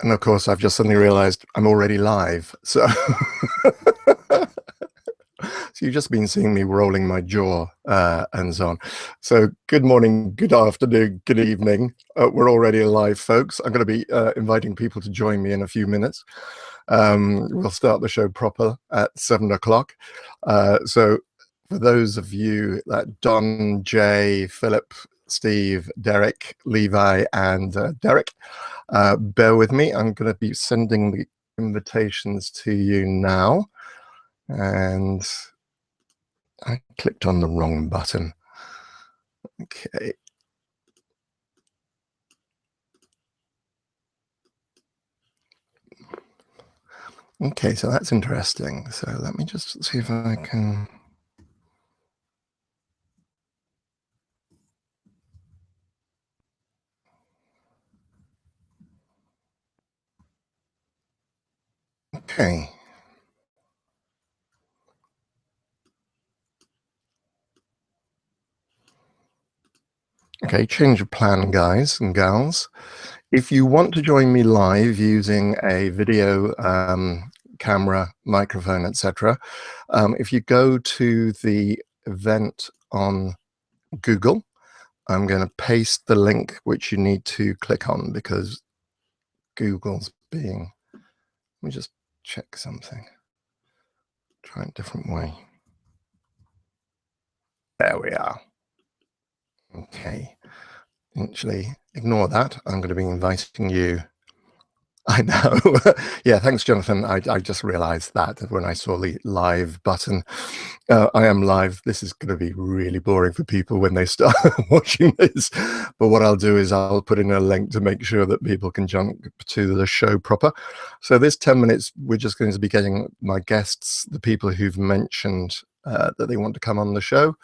And of course, I've just suddenly realized I'm already live. So, so you've just been seeing me rolling my jaw and so on. So good morning, good afternoon, good evening. We're already live, folks. I'm going to be inviting people to join me in a few minutes. We'll start the show proper at 7 o'clock. So for those of you that Don, Jay, Philip, Steve, Derek, Levi, and Derek, bear with me. I'm going to be sending the invitations to you now. And I clicked on the wrong button. Okay. Okay, so that's interesting. So let me just see if I can... Okay. Okay, change of plan, guys and gals. If you want to join me live using a video camera, microphone, etc., if you go to the event on Google, I'm going to paste the link which you need to click on because Google's being... Let me just check something. Try it a different way. There we are. Okay. Actually, ignore that. I'm going to be inviting you. I know. Yeah, thanks, Jonathan. I just realized that when I saw the live button. I am live. This is going to be really boring for people when they start watching this. But what I'll do is I'll put in a link to make sure that people can jump to the show proper. So this 10 minutes, we're just going to be getting my guests, the people who've mentioned that they want to come on the show.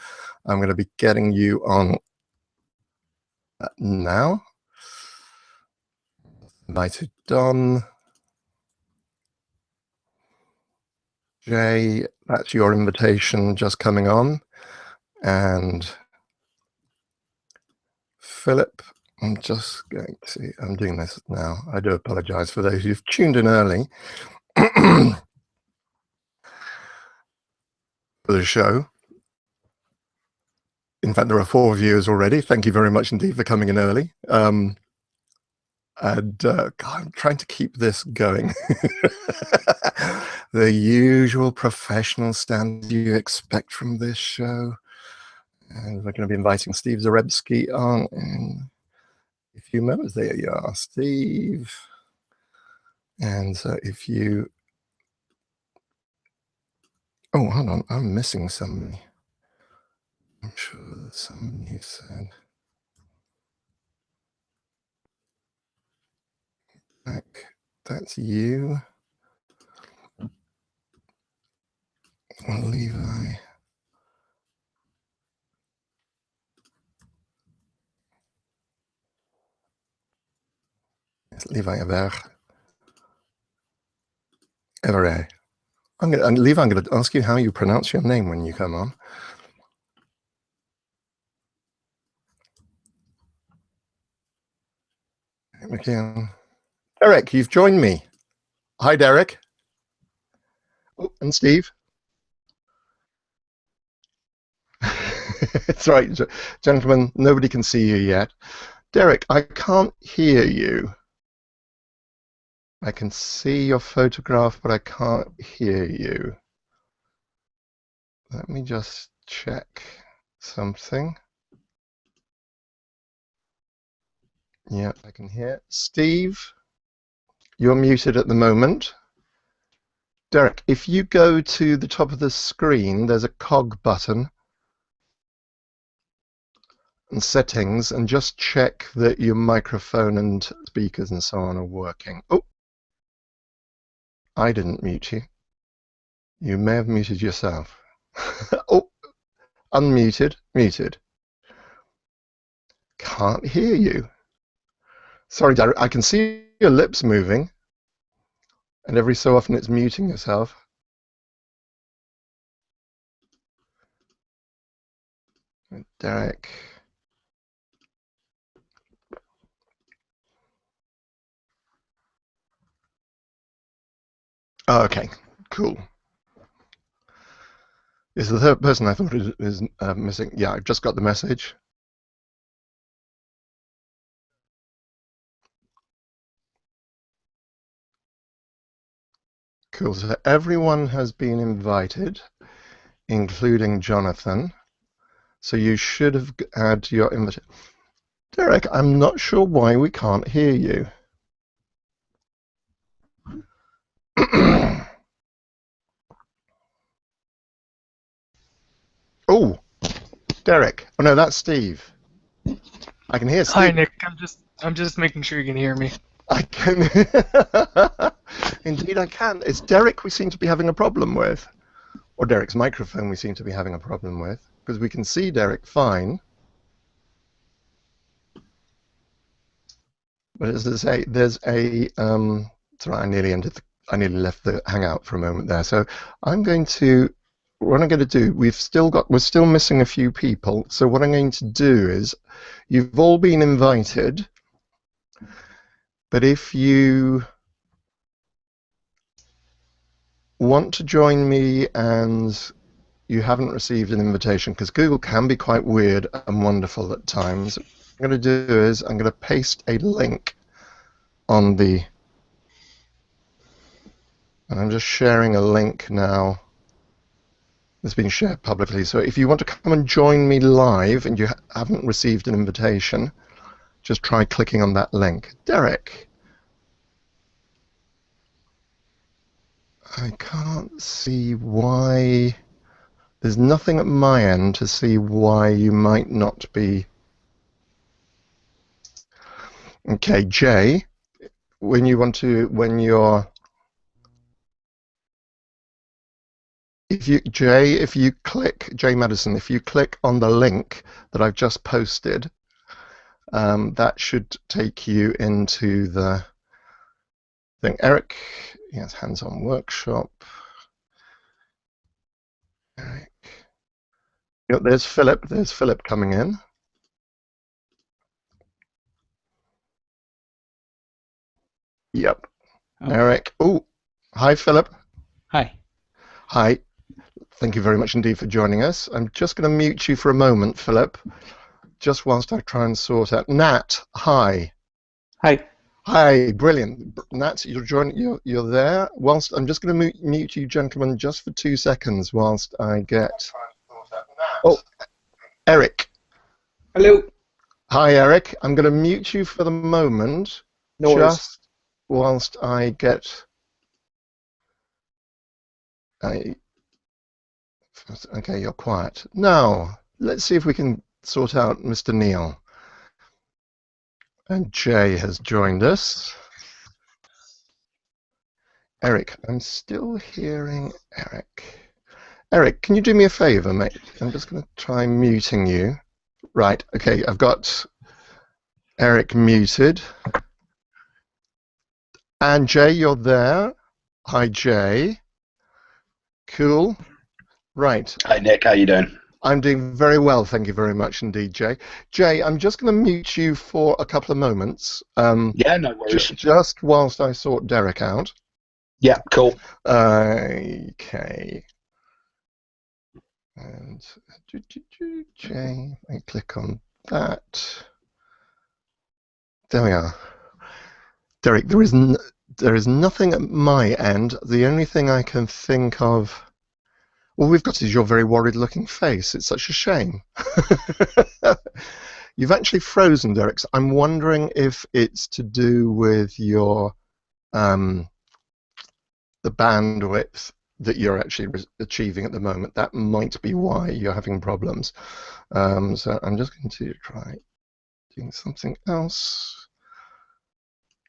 I'm going to be getting you on now. Invited Don. Jay, that's your invitation just coming on. And Philip, I'm just going to... I'm doing this now. I do apologize for those who've tuned in early for the show. In fact, there are 4 viewers already. Thank you very much indeed for coming in early. God, I'm trying to keep this going. The usual professional standards you expect from this show. And we're going to be inviting Steve Zarebski on in a few moments. There you are, Steve. And so if you... Oh, hold on, I'm missing somebody. I'm sure there's somebody who said... That's you. Well, Levi. It's Levi Everett. And Levi, I'm going to ask you how you pronounce your name when you come on. Okay. Derek, you've joined me. Hi, Derek. Oh, and Steve. It's right, gentlemen, nobody can see you yet. Derek, I can't hear you. I can see your photograph, but I can't hear you. Let me just check something. Yeah, I can hear. Steve, you're muted at the moment. Derek, if you go to the top of the screen, there's a cog button and settings, and just check that your microphone and speakers and so on are working. Oh, I didn't mute you. You may have muted yourself. Oh, Unmuted. Muted. Can't hear you. Sorry, Derek. I can see your lips moving. And every so often it's muting yourself. Derek. Oh, okay, cool. Is the third person I thought is missing? Yeah, I've just got the message. Cool, so everyone has been invited, including Jonathan. So you should have had your invitation. Derek, I'm not sure why we can't hear you. Oh, Derek. Oh no, that's Steve. I can hear Steve. Hi, Nick. I'm just making sure you can hear me. I can. Indeed, I can. It's Derek we seem to be having a problem with, or Derek's microphone we seem to be having a problem with, because we can see Derek fine. But as I say, there's a. Sorry, I nearly left the Hangout for a moment there. So I'm going to. What I'm going to do, we're still missing a few people. So what I'm going to do is, you've all been invited, but if you want to join me and you haven't received an invitation, because Google can be quite weird and wonderful at times, what I'm going to do is I'm going to paste a link on the, and I'm just sharing a link now. It's been shared publicly, so if you want to come and join me live and you haven't received an invitation, just try clicking on that link. Derek, I can't see why. There's nothing at my end to see why you might not be. Okay, Jay, when you're if you click, Jay Madison, if you click on the link that I've just posted, that should take you into the thing. Eric, yes, hands-on workshop. Eric. Yep, there's Philip. There's Philip coming in. Yep. Oh. Eric. Oh, hi, Philip. Hi. Hi. Thank you very much indeed for joining us. I'm just going to mute you for a moment, Philip, just whilst I try and sort out. Nat, hi. Hi. Hi, brilliant. Nat, you're there. Whilst I'm just going to mute you gentlemen just for 2 seconds whilst I get... Oh, Eric. Hello. Hi, Eric. I'm going to mute you for the moment, no just whilst I get... Okay, you're quiet. Now, let's see if we can sort out Mr. Neil. And Jay has joined us. Eric, I'm still hearing Eric. Eric, can you do me a favor, mate? I'm just going to try muting you. Right, okay, I've got Eric muted. And Jay, you're there. Hi, Jay. Cool. Right. Hi, Nick. How you doing? I'm doing very well, thank you very much indeed, Jay. Jay, I'm just going to mute you for a couple of moments. Yeah, no worries. Just whilst I sort Derek out. Yeah, cool. Okay. And Jay, I click on that. There we are. Derek, there is nothing at my end. The only thing I can think of, all we've got is your very worried-looking face. It's such a shame. You've actually frozen, Derek. So I'm wondering if it's to do with your the bandwidth that you're actually achieving at the moment. That might be why you're having problems. So I'm just going to try doing something else.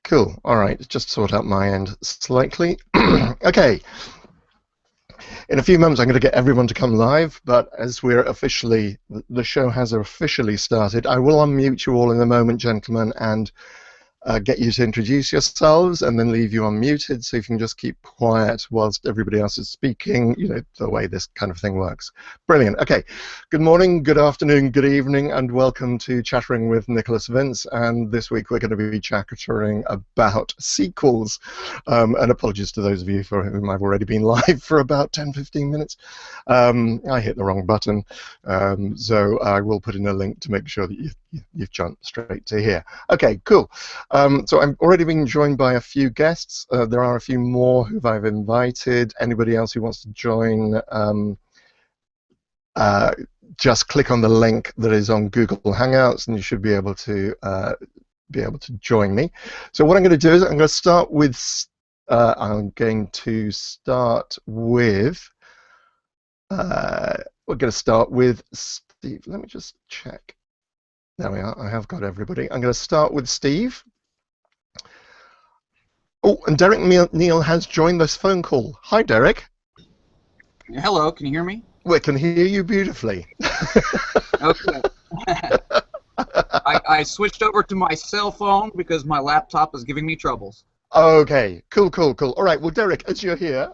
Cool. All right. Just sort out my end slightly. Okay. In a few moments, I'm going to get everyone to come live, but as we're officially, the show has officially started, I will unmute you all in a moment, gentlemen, and get you to introduce yourselves and then leave you unmuted so you can just keep quiet whilst everybody else is speaking, you know, the way this kind of thing works. Brilliant. Okay. Good morning, good afternoon, good evening, and welcome to Chattering with Nicholas Vince. And this week we're going to be chattering about sequels. And apologies to those of you for whom I've already been live for about 10-15 minutes. I hit the wrong button, so I will put in a link to make sure that you've jumped straight to here. Okay, cool. So I'm already being joined by a few guests. There are a few more who I've invited. Anybody else who wants to join, just click on the link that is on Google Hangouts, and you should be able to join me. So what I'm going to do is I'm going to start with we're going to start with Steve. Let me just check. There we are. I have got everybody. I'm going to start with Steve. Oh, and Derek Neal has joined this phone call. Hi, Derek. Hello, can you hear me? We can hear you beautifully. Okay. I switched over to my cell phone because my laptop is giving me troubles. Okay, cool. All right, well, Derek, as you're here,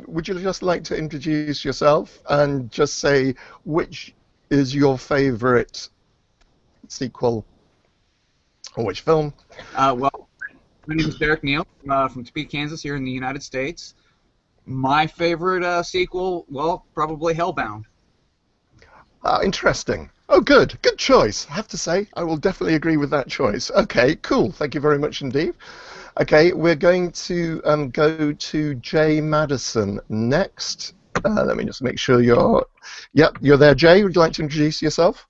would you just like to introduce yourself and just say which is your favorite sequel or which film? Well, my name is Derek Neal from Topeka, Kansas, here in the United States. My favorite sequel, well, probably Hellbound. Interesting. Oh, good choice. I have to say, I will definitely agree with that choice. Okay, cool. Thank you very much indeed. Okay, we're going to go to Jay Madison next. Let me just make sure you're there, Jay. Would you like to introduce yourself?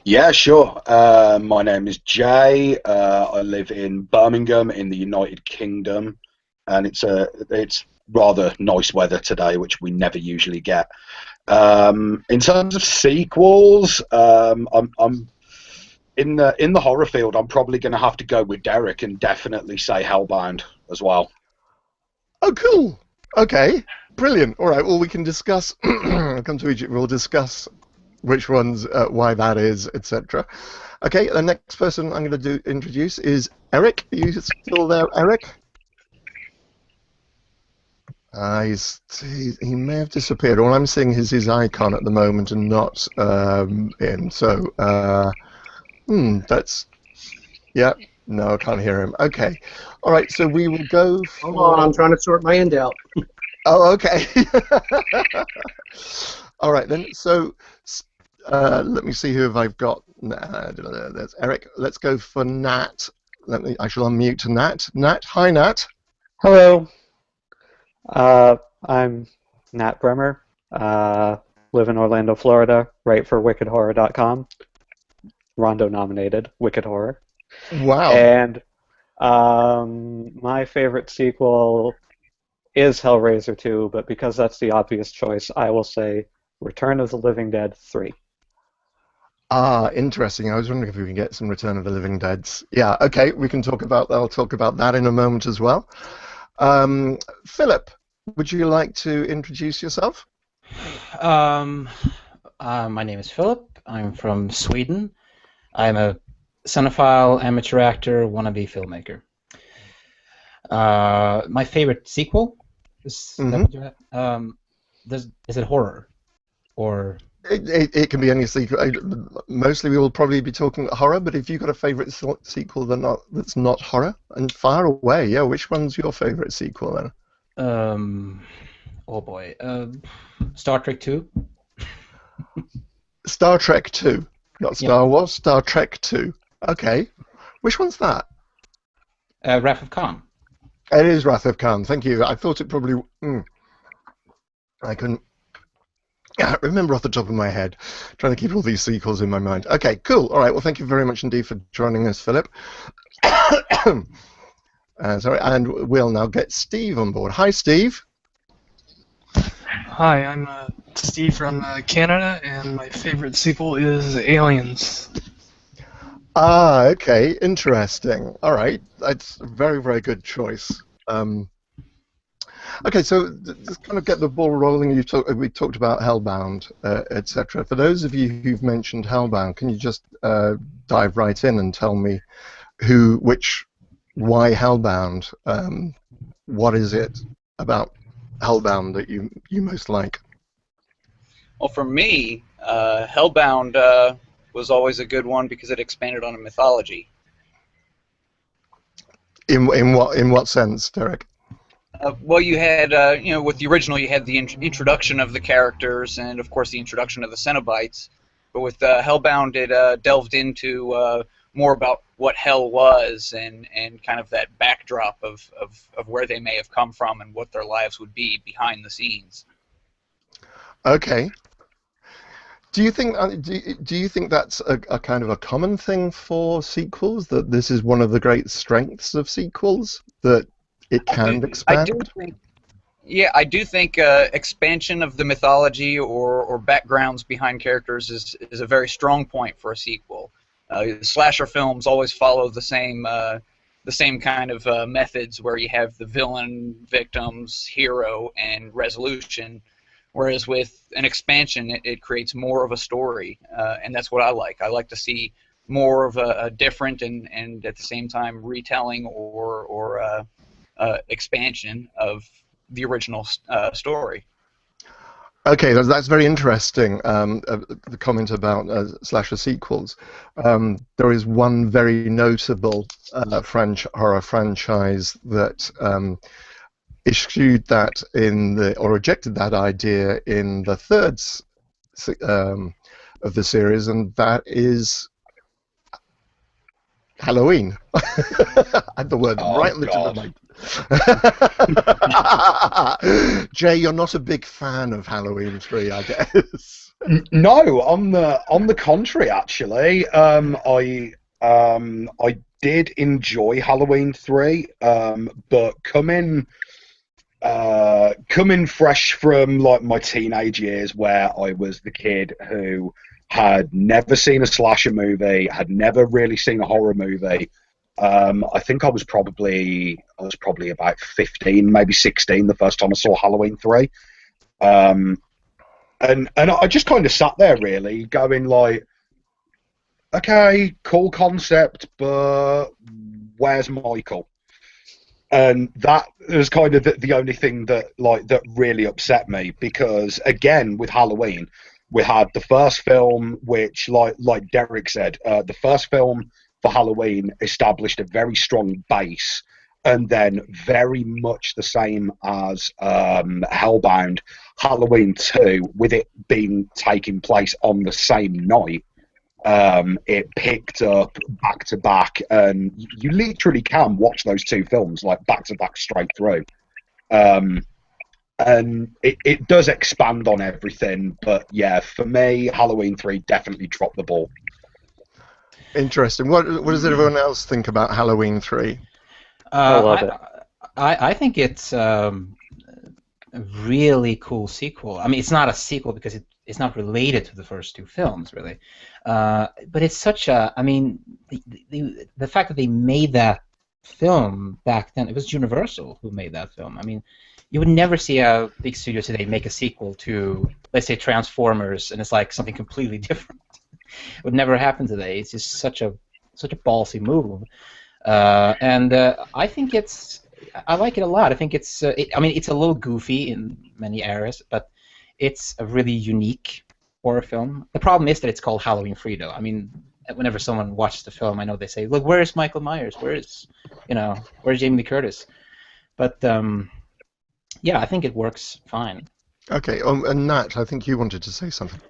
Yeah, sure. My name is Jay. I live in Birmingham in the United Kingdom, and it's rather nice weather today, which we never usually get. In terms of sequels, I'm in the horror field. I'm probably going to have to go with Derek and definitely say Hellbound as well. Oh, cool. Okay, brilliant. All right. Well, we can discuss. Come to Egypt. We'll discuss which ones, why that is, etc. Okay, the next person I'm going to introduce is Eric. Are you still there, Eric? He may have disappeared. All I'm seeing is his icon at the moment and not him. So, no, I can't hear him. Okay, all right. So we will go. Hold on, I'm trying to sort my end out. Oh, okay. All right then. So. Let me see who I've got. There's Eric. Let's go for Nat. I shall unmute Nat. Nat, hi Nat. Hello. I'm Nat Bremer. Live in Orlando, Florida. Write for WickedHorror.com. Rondo nominated Wicked Horror. Wow. And my favorite sequel is Hellraiser 2, but because that's the obvious choice, I will say Return of the Living Dead 3. Ah, interesting. I was wondering if we can get some Return of the Living Deads. Yeah, okay, we can talk about that. I'll talk about that in a moment as well. Philip, would you like to introduce yourself? My name is Philip. I'm from Sweden. I'm a cinephile, amateur actor, wannabe filmmaker. My favorite sequel is is it horror or? It can be any sequel. Mostly we will probably be talking horror, but if you've got a favourite sequel that's not horror, and far away, yeah, which one's your favourite sequel then? Oh boy, Star Trek 2. Star Trek 2, not Star Wars, Star Trek 2. Okay, which one's that? Wrath of Khan. It is Wrath of Khan, thank you. I thought it probably... I couldn't remember off the top of my head. Trying to keep all these sequels in my mind. Okay, cool. All right, well, thank you very much indeed for joining us, Philip. Sorry, and we'll now get Steve on board. Hi, Steve. Hi, I'm Steve from Canada, and my favorite sequel is Aliens. Ah, okay, interesting. All right, that's a very, very good choice. Okay, so just kind of get the ball rolling. We talked about Hellbound, etc. For those of you who've mentioned Hellbound, can you just dive right in and tell me why Hellbound? What is it about Hellbound that you most like? Well, for me, Hellbound was always a good one because it expanded on a mythology. In what sense, Derek? Well, you had, with the original, you had the introduction of the characters and, of course, the introduction of the Cenobites. But with Hellbound, it delved into more about what hell was and kind of that backdrop of where they may have come from and what their lives would be behind the scenes. Okay. Do you think that's a kind of a common thing for sequels, that this is one of the great strengths of sequels, that it can expand? I do think expansion of the mythology or backgrounds behind characters is a very strong point for a sequel. Slasher films always follow the same kind of methods, where you have the villain, victims, hero, and resolution. Whereas with an expansion, it creates more of a story, and that's what I like. I like to see more of a different and at the same time retelling or expansion of the original story. Okay, that's very interesting, the comment about slasher sequels. There is one very notable horror franchise that issued that or rejected that idea in the third of the series, and that is Halloween. I had the word right on the tip of my... Jay, you're not a big fan of Halloween 3, I guess. No, on the contrary, actually. I did enjoy Halloween 3, but coming fresh from like my teenage years, where I was the kid who had never seen a slasher movie, had never really seen a horror movie. I think I was probably about 15, maybe 16 the first time I saw Halloween 3. And I just kind of sat there really going like, okay, cool concept, but where's Michael? And that was kind of the only thing that really upset me, because again with Halloween, we had the first film, which like Derek said, the first film for Halloween established a very strong base, and then very much the same as Hellbound, Halloween 2, with it taking place on the same night, it picked up back to back, and you literally can watch those two films like back to back straight through. And it does expand on everything, but yeah, for me, Halloween 3 definitely dropped the ball. Interesting. What does everyone else think about Halloween 3? I love it. I think it's a really cool sequel. I mean, it's not a sequel because it's not related to the first two films, really. But it's such a... I mean, the fact that they made that film back then, it was Universal who made that film. I mean, you would never see a big studio today make a sequel to, let's say, Transformers, and it's like something completely different. It would never happen today. It's just such a ballsy move, and I think I like it a lot. I think it's I mean, it's a little goofy in many areas, but it's a really unique horror film. The problem is that it's called Halloween 3, though. I mean, whenever someone watches the film, I know they say, "Look, where's Michael Myers? Where's Jamie Lee Curtis?" But yeah, I think it works fine. Okay, and Nat, I think you wanted to say something.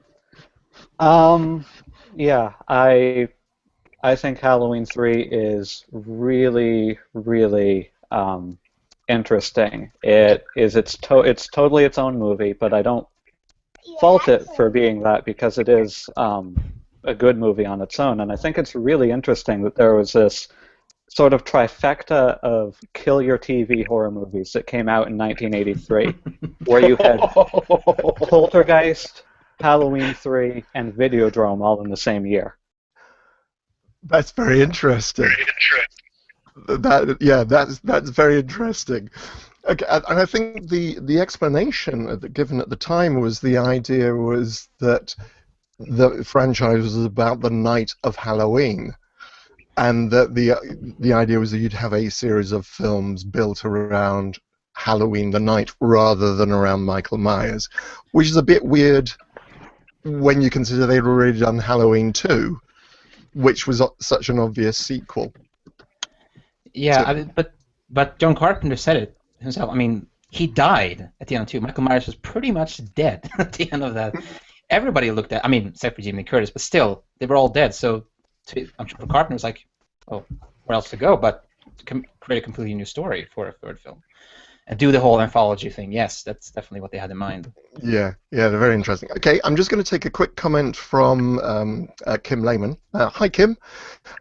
Yeah, I think Halloween 3 is really, really interesting. It's totally its own movie, but I don't fault it for being that, because it is a good movie on its own. And I think it's really interesting that there was this sort of trifecta of kill your TV horror movies that came out in 1983, where you had Poltergeist, Halloween 3, and Videodrome all in the same year. That's very interesting. That's very interesting. Okay, and I think the explanation given at the time was the idea was that the franchise was about the night of Halloween, and that the idea was that you'd have a series of films built around Halloween the night rather than around Michael Myers, which is a bit weird when you consider they'd already done Halloween 2, which was such an obvious sequel. Yeah, So, but John Carpenter said it himself. I mean, he died at the end of 2. Michael Myers was pretty much dead at the end of that. Everybody looked at, I mean, except for Jamie Curtis, but still, they were all dead. So I'm sure Carpenter was like, oh, where else to go but to create a completely new story for a third film. And do the whole anthology thing. Yes, that's definitely what they had in mind. yeah, they're very interesting. Okay, I'm just going to take a quick comment from Kim Lehman. Hi, Kim.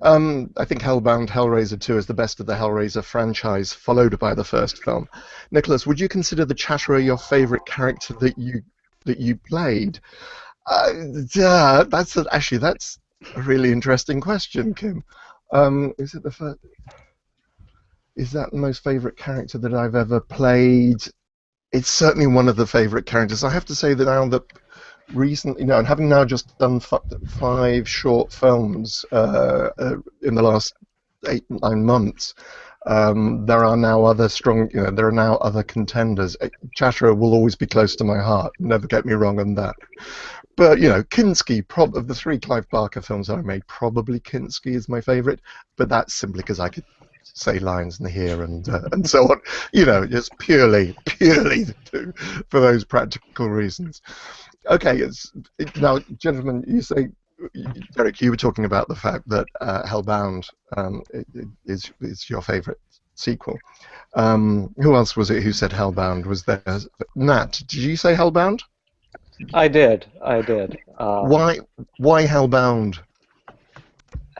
I think Hellbound Hellraiser 2 is the best of the Hellraiser franchise, followed by the first film. Nicholas, would you consider the Chatterer your favorite character that you played? That's a really interesting question, Kim. Is it the first? Is that the most favorite character that I've ever played? It's certainly one of the favorite characters. I have to say that now that recently, and having now just done 5 short films in the last 8-9 months, there are now other there are now other contenders. Chatterer will always be close to my heart. Never get me wrong on that. But Kinski, of the 3 Clive Barker films I made, probably Kinski is my favorite. But that's simply because I could say lines in here and so on. Just purely for those practical reasons. Okay, now, gentlemen, you say, Derek, you were talking about the fact that Hellbound is your favourite sequel. Who else was it who said Hellbound was there? Nat, did you say Hellbound? I did. Why Hellbound?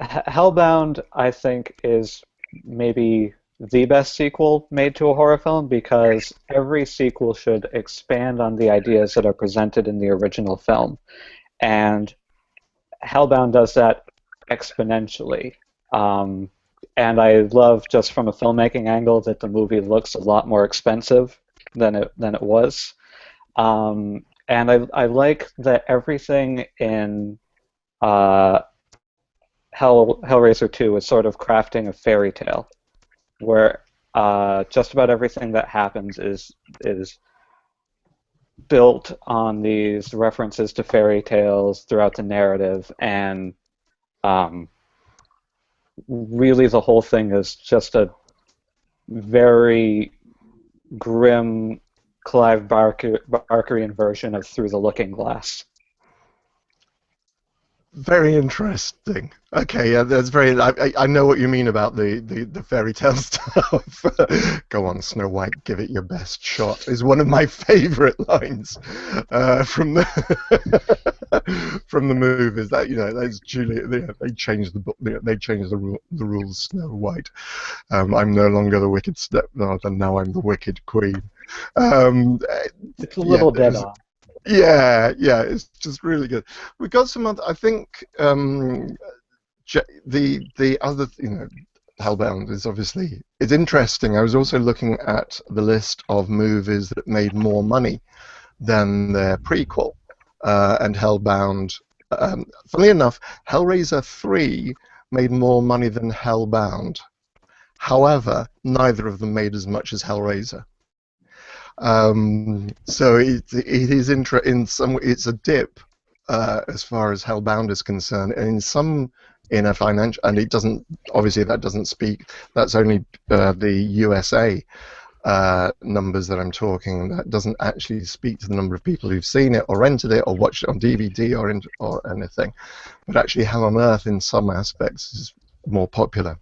Hellbound, I think, is maybe the best sequel made to a horror film, because every sequel should expand on the ideas that are presented in the original film. And Hellbound does that exponentially. And I love, just from a filmmaking angle, that the movie looks a lot more expensive than it was. And I like that everything in Hellraiser 2 is sort of crafting a fairy tale, where just about everything that happens is built on these references to fairy tales throughout the narrative, and really the whole thing is just a very grim Clive Barkerian version of Through the Looking Glass. Very interesting. Okay, yeah, that's very. I know what you mean about the fairy tale stuff. Go on, Snow White, give it your best shot. Is one of my favourite lines from the from the movies. That that's Julia. They changed the book. They changed the rules. Snow White. I'm no longer the wicked stepmother. Now I'm the wicked queen. It's a little dead on. Yeah, it's just really good. We've got some other. I think the other, Hellbound is obviously it's interesting. I was also looking at the list of movies that made more money than their prequel, and Hellbound. Funnily enough, Hellraiser 3 made more money than Hellbound. However, neither of them made as much as Hellraiser. So it is it's a dip as far as Hellbound is concerned, and in a financial, and it doesn't, obviously that doesn't speak, that's only the USA numbers that I'm talking. That doesn't actually speak to the number of people who've seen it or rented it or watched it on DVD or anything, but actually Hell on Earth in some aspects is more popular.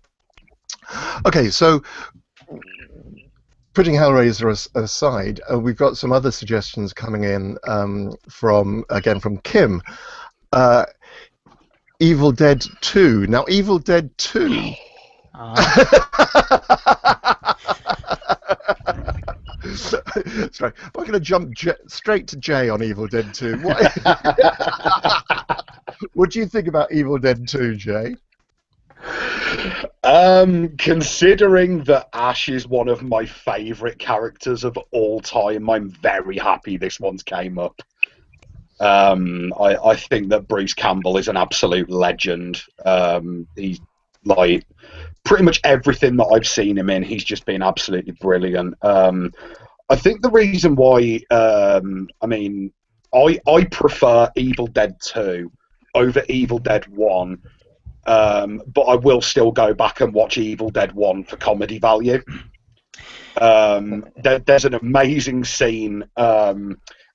Okay, so putting Hellraiser aside, we've got some other suggestions coming in from Kim. Evil Dead 2. Now, Evil Dead 2. Sorry, I'm going to jump straight to Jay on Evil Dead 2. What do you think about Evil Dead 2, Jay? Considering that Ash is one of my favourite characters of all time, I'm very happy this one's came up. I think that Bruce Campbell is an absolute legend. He's like pretty much everything that I've seen him in, he's just been absolutely brilliant. I think the reason why, I prefer Evil Dead 2 over Evil Dead 1, but I will still go back and watch Evil Dead 1 for comedy value. There's an amazing scene.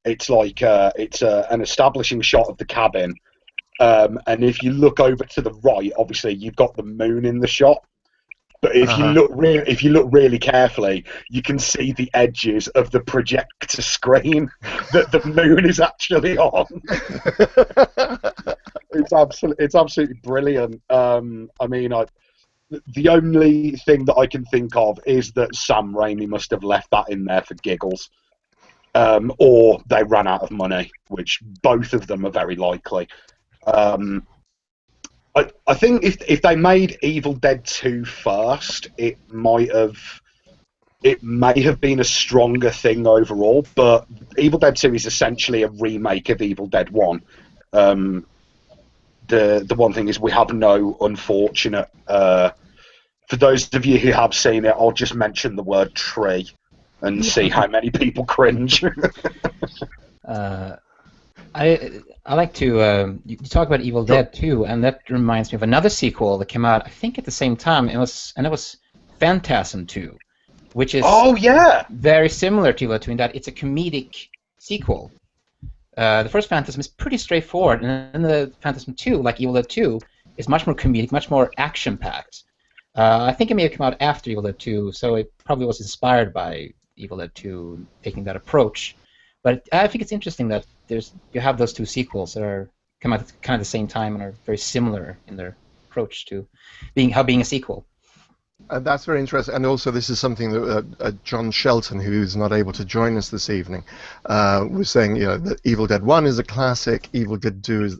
It's like an establishing shot of the cabin, and if you look over to the right, obviously you've got the moon in the shot. But if you look really carefully, you can see the edges of the projector screen that the moon is actually on. It's absolutely brilliant. The only thing that I can think of is that Sam Raimi must have left that in there for giggles, or they ran out of money, which both of them are very likely. I think if they made Evil Dead 2 first, it may have been a stronger thing overall, but Evil Dead 2 is essentially a remake of Evil Dead 1. The one thing is we have no unfortunate... for those of you who have seen it, I'll just mention the word tree and see how many people cringe. I like to you talk about Evil Dead 2, and that reminds me of another sequel that came out I think at the same time. It was Phantasm 2, which is very similar to Evil Dead 2 in that it's a comedic sequel. The first Phantasm is pretty straightforward, and then the Phantasm 2, like Evil Dead 2, is much more comedic, much more action-packed. I think it may have come out after Evil Dead 2, so it probably was inspired by Evil Dead 2 taking that approach. But I think it's interesting that you have those two sequels that come out at kind of the same time and are very similar in their approach to being a sequel. That's very interesting, and also this is something that John Shelton, who's not able to join us this evening, was saying. That Evil Dead 1 is a classic. Evil Dead 2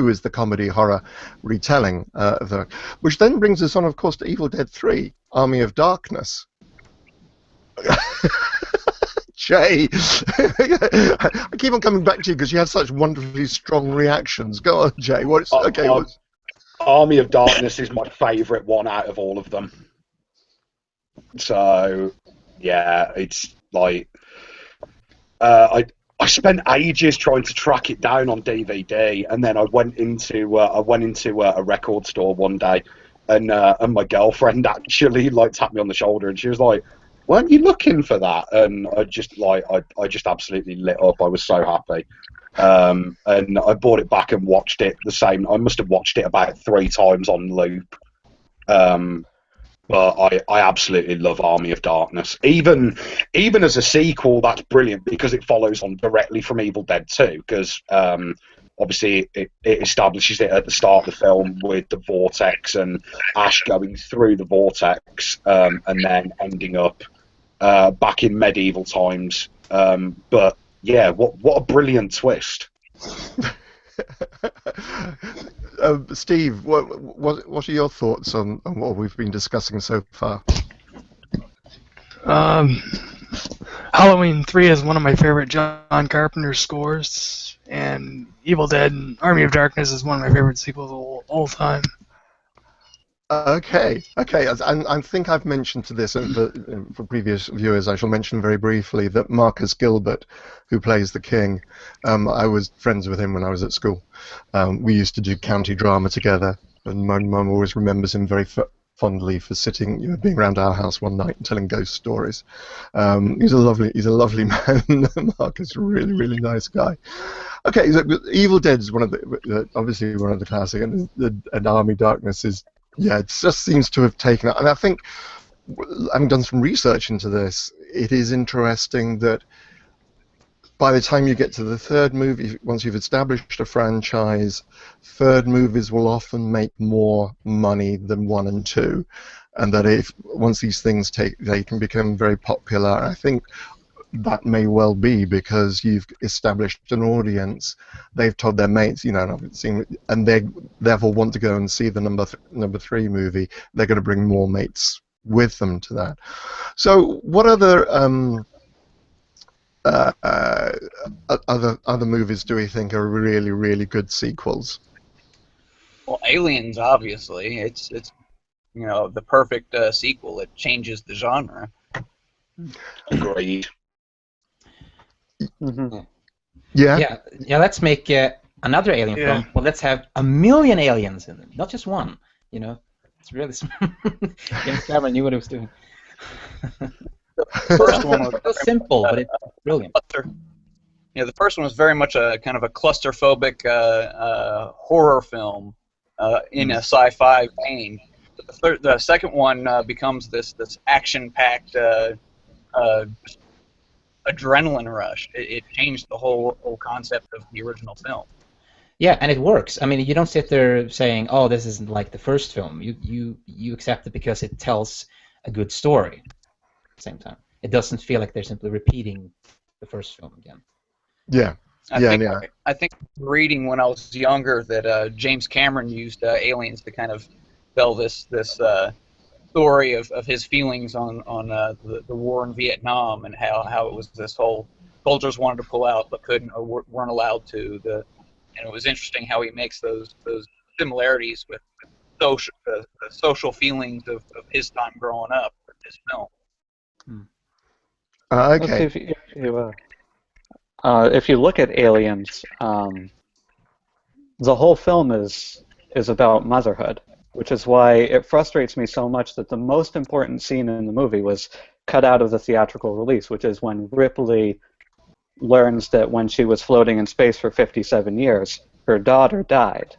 is the comedy horror retelling of the, which then brings us on, of course, to Evil Dead 3, Army of Darkness. Jay, I keep on coming back to you because you had such wonderfully strong reactions. Go on, Jay. Army of Darkness is my favourite one out of all of them. So, yeah, it's like I spent ages trying to track it down on DVD, and then I went into a record store one day, and my girlfriend actually tapped me on the shoulder, and she was like, "Weren't you looking for that?" And I just absolutely lit up. I was so happy. And I bought it back and watched it the same. I must have watched it about 3 times on loop. But I absolutely love Army of Darkness. Even as a sequel, that's brilliant because it follows on directly from Evil Dead 2. Because obviously it establishes it at the start of the film with the vortex and Ash going through the vortex, and then ending up back in medieval times. But yeah, what a brilliant twist. Steve, what are your thoughts on what we've been discussing so far? Halloween 3 is one of my favorite John Carpenter scores, and Evil Dead and Army of Darkness is one of my favorite sequels of all time. Okay. I think I've mentioned to this for previous viewers. I shall mention very briefly that Marcus Gilbert, who plays the King, I was friends with him when I was at school. We used to do county drama together, and my mum always remembers him very fondly for sitting, being around our house one night and telling ghost stories. He's a lovely man. Marcus, really, really nice guy. Okay, so Evil Dead is obviously one of the classic, and Army Darkness is. Yeah, it just seems to have taken up. And I think, having done some research into this, it is interesting that by the time you get to the third movie, once you've established a franchise, third movies will often make more money than 1 and 2. And that once these things they can become very popular. I think that may well be because you've established an audience. They've told their mates, you know, and I've seen, and they therefore want to go and see the number 3 movie. They're going to bring more mates with them to that. So, what other other movies do we think are really, really good sequels? Well, Aliens, obviously, it's you know, the perfect sequel. It changes the genre. Agreed. Mm-hmm. Yeah. Yeah. Let's make another alien film. Well, let's have 1,000,000 aliens in it, not just one. You know, it's really smart. James Cameron knew what he was doing. The first one was so simple, but it's brilliant. Yeah, the first one was very much a kind of a claustrophobic horror film in a sci-fi vein. The second one becomes this action-packed adrenaline rush. It changed the whole concept of the original film. Yeah, and it works. I mean, you don't sit there saying, "Oh, this isn't like the first film." You accept it because it tells a good story. At the same time, it doesn't feel like they're simply repeating the first film again. Yeah. I think reading when I was younger that James Cameron used Aliens to kind of tell this story of his feelings on the war in Vietnam and how it was this whole soldiers wanted to pull out but couldn't or weren't allowed to. And it was interesting how he makes those similarities with the social feelings of his time growing up with his film. Okay. If you look at Aliens, the whole film is about motherhood, which is why it frustrates me so much that the most important scene in the movie was cut out of the theatrical release, which is when Ripley learns that when she was floating in space for 57 years, her daughter died.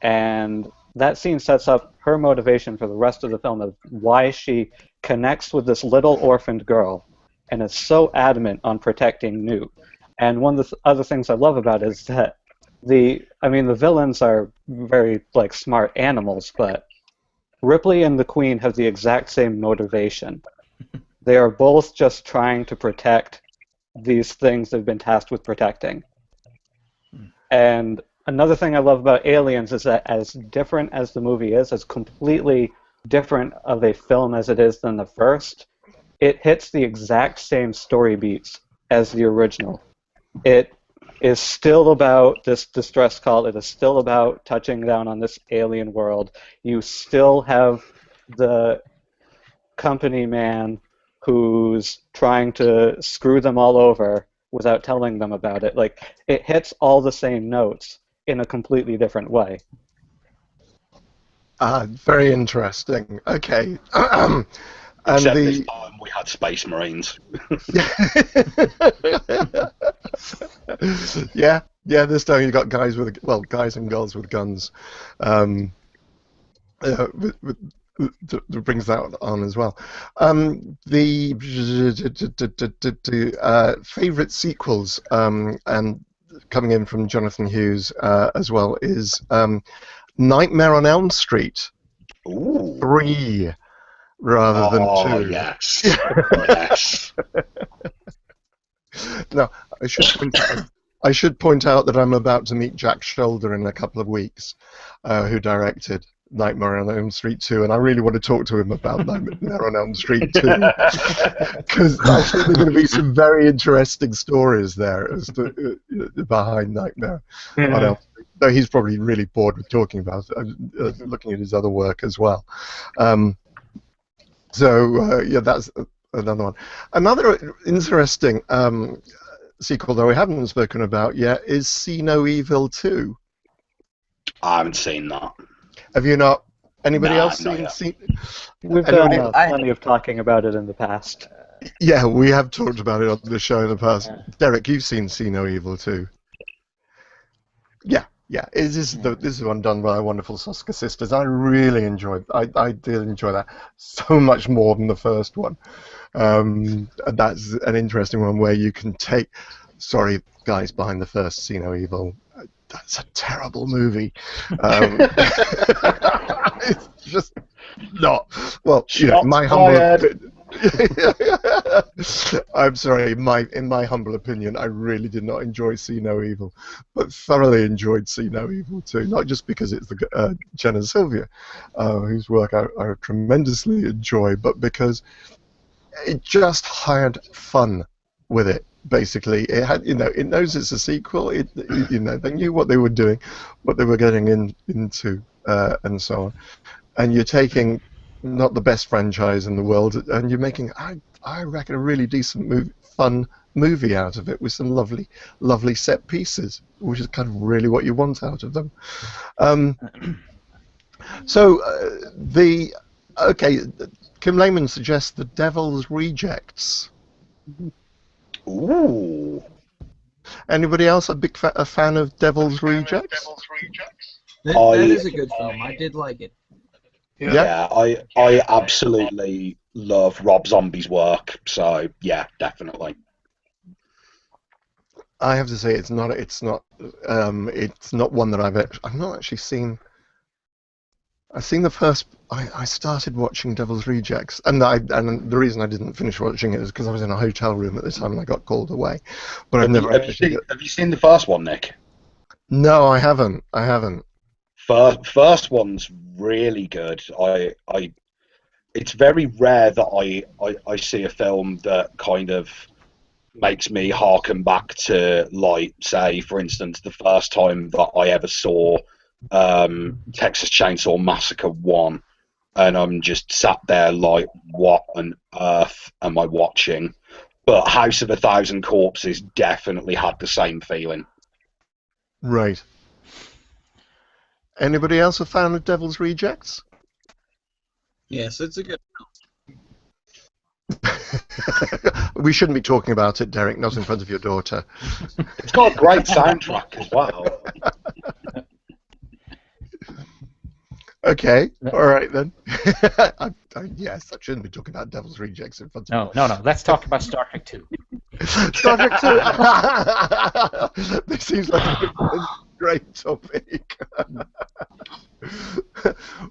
And that scene sets up her motivation for the rest of the film of why she connects with this little orphaned girl and is so adamant on protecting Newt. And one of the other things I love about it is that the villains are very smart animals, but Ripley and the Queen have the exact same motivation. They are both just trying to protect these things they've been tasked with protecting. And another thing I love about Aliens is that as different as the movie is, as completely different of a film as it is than the first, it hits the exact same story beats as the original. It is still about this distress call. It is still about touching down on this alien world. You still have the company man who's trying to screw them all over without telling them about it. It hits all the same notes in a completely different way. Very interesting. Okay. Except this time we had Space Marines. yeah. This time you got guys and girls with guns. That brings that on as well. The favorite sequels, and coming in from Jonathan Hughes as well, is Nightmare on Elm Street. Ooh. 3 rather than 2. Yes. Yes. Now, I should point out that I'm about to meet Jack Shoulder in a couple of weeks, who directed Nightmare on Elm Street 2, and I really want to talk to him about Nightmare on Elm Street 2, because I think there are going to be some very interesting stories there as to, behind Nightmare on Elm Street. Though he's probably really bored with talking about it, looking at his other work as well. That's another one. Another interesting sequel that we haven't spoken about yet is See No Evil 2. I haven't seen that. Have you not? Anybody else seen? We've done plenty of talking about it in the past. Yeah, we have talked about it on the show in the past. Yeah. Derek, you've seen See No Evil 2. Yeah. This is one done by wonderful Soska sisters. I really enjoyed. I did enjoy that so much more than the first one. That's an interesting one where you can take. Sorry, guys, behind the first See No Evil. That's a terrible movie. It's just not. Well, my I'm sorry. In my humble opinion, I really did not enjoy See No Evil, but thoroughly enjoyed See No Evil too. Not just because it's the Jenna Sylvia, whose work I tremendously enjoy, but because it just had fun with it. Basically, it had, it knows it's a sequel. They knew what they were doing, what they were getting into, and so on. And you're taking not the best franchise in the world, and you're making, I reckon, a really decent fun movie out of it with some lovely set pieces, which is kind of really what you want out of them. Kim Lehman suggests The Devil's Rejects. Ooh. Anybody else a fan of Devil's Rejects? That is a good film. I did like it. Yeah, I absolutely love Rob Zombie's work. So yeah, definitely. I have to say it's not one that I've not actually seen. I've seen the first. I started watching Devil's Rejects, and the reason I didn't finish watching it is because I was in a hotel room at the time and I got called away. But have you seen the first one, Nick? No, I haven't. First one's really good. It's very rare that I see a film that kind of makes me harken back to, like, say, for instance, the first time that I ever saw Texas Chainsaw Massacre 1, and I'm just sat there like, what on earth am I watching? But House of a Thousand Corpses definitely had the same feeling. Right. Anybody else a fan of Devil's Rejects? Yes, it's a good film. We shouldn't be talking about it, Derek, not in front of your daughter. It's got a great soundtrack as well. Okay, all right then. Yes, I shouldn't be talking about Devil's Rejects in front of No. Let's talk about Star Trek 2. Star Trek 2! This seems like a great topic.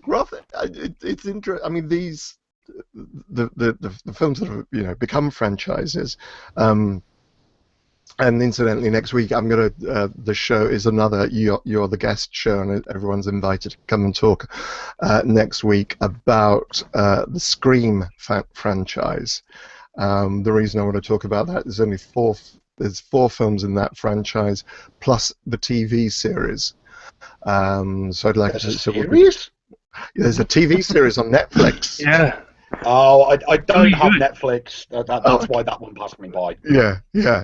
Roth, it's interesting. I mean, the films that have become franchises. And incidentally, next week the show is another You're the Guest show, and everyone's invited to come and talk next week about the Scream franchise. The reason I want to talk about that is there's four films in that franchise plus the TV series. So I'd like to. Series? There's a TV series on Netflix. Yeah. Oh, I don't have Netflix. That's why that one passed me by. Yeah.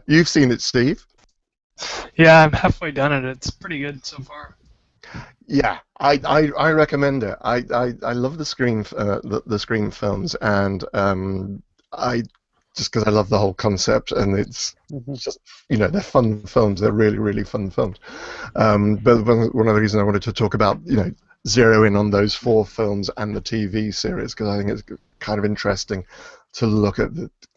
You've seen it, Steve? Yeah, I'm halfway done it. It's pretty good so far. Yeah, I recommend it. I love the Scream films, and just because I love the whole concept, and it's just they're fun films. They're really fun films. But one of the reasons I wanted to talk about zero in on those four films and the TV series, because I think it's kind of interesting to look at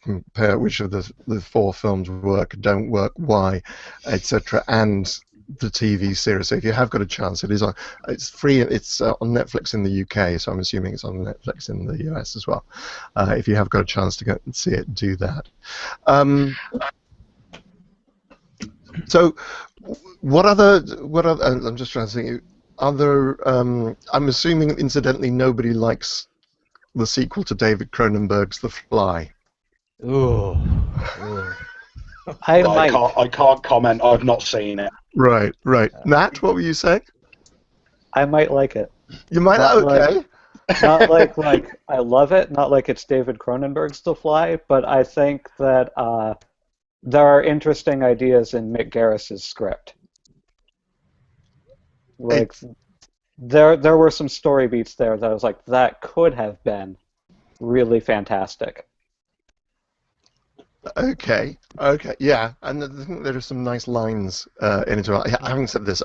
compare which of the four films work, don't work, why, etc., and the TV series. So if you have got a chance, it's free. It's on Netflix in the UK, so I'm assuming it's on Netflix in the US as well. If you have got a chance to go and see it, do that. So what other? I'm just trying to think. I'm assuming, incidentally, nobody likes the sequel to David Cronenberg's The Fly. Ooh. I can't comment. I've not seen it. Right. Nat, what were you saying? I might like it. You might. Okay. Not like I love it. Not like it's David Cronenberg's The Fly, but I think that there are interesting ideas in Mick Garris's script. Like, there were some story beats there that I was like, that could have been really fantastic. Okay, yeah, and I think there are some nice lines in it. Having said this,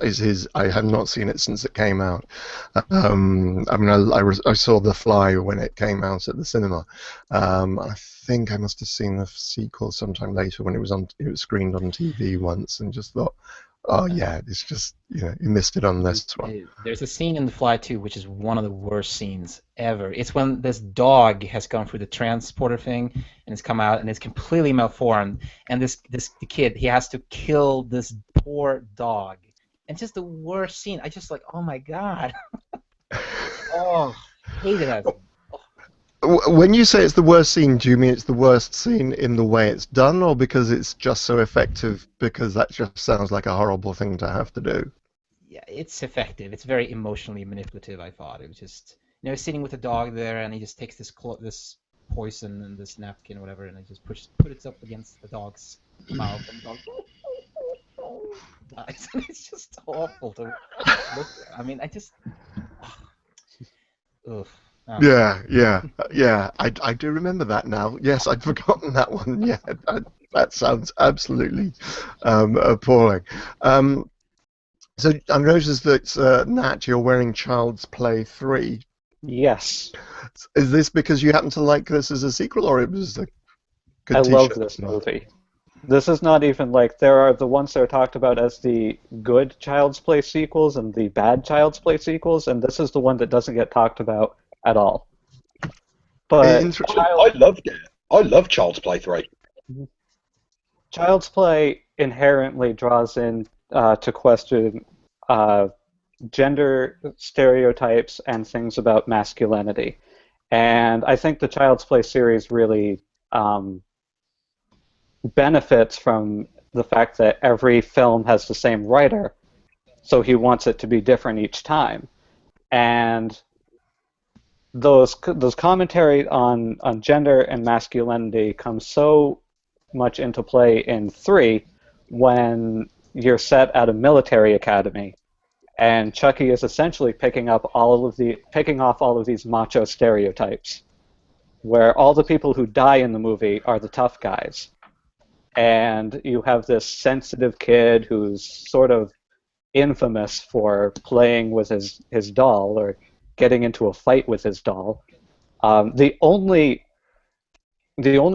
I have not seen it since it came out. I mean, I saw The Fly when it came out at the cinema. I think I must have seen the sequel sometime later when it was screened on TV once, and just thought, Oh yeah, it's just you missed it on this one. There's a scene in The Fly 2 which is one of the worst scenes ever. It's when this dog has gone through the transporter thing and it's come out and it's completely malformed. And the kid, he has to kill this poor dog. And just the worst scene. I just like, oh my god. Oh, hated that. When you say it's the worst scene, do you mean it's the worst scene in the way it's done, or because it's just so effective? Because that just sounds like a horrible thing to have to do. Yeah, it's effective. It's very emotionally manipulative. I thought it was just, sitting with a dog there, and he just takes this poison and this napkin or whatever, and he just put it up against the dog's mouth, and the dog. It's just awful to look at. I mean, I just. Ugh. Yeah. I do remember that now. Yes, I'd forgotten that one. Yeah, that sounds absolutely appalling. So I noticed that Nat, you're wearing Child's Play 3. Yes. Is this because you happen to like this as a sequel, or it was a good I love t-shirt? this movie. This is not even like, there are the ones that are talked about as the good Child's Play sequels and the bad Child's Play sequels, and this is the one that doesn't get talked about at all. But I loved it. I love Child's Play 3. Child's Play inherently draws in to question gender stereotypes and things about masculinity. And I think the Child's Play series really benefits from the fact that every film has the same writer, so he wants it to be different each time. And those commentary on gender and masculinity come so much into play in 3 when you're set at a military academy, and Chucky is essentially picking off all of these macho stereotypes, where all the people who die in the movie are the tough guys, and you have this sensitive kid who's sort of infamous for playing with his doll or getting into a fight with his doll. The only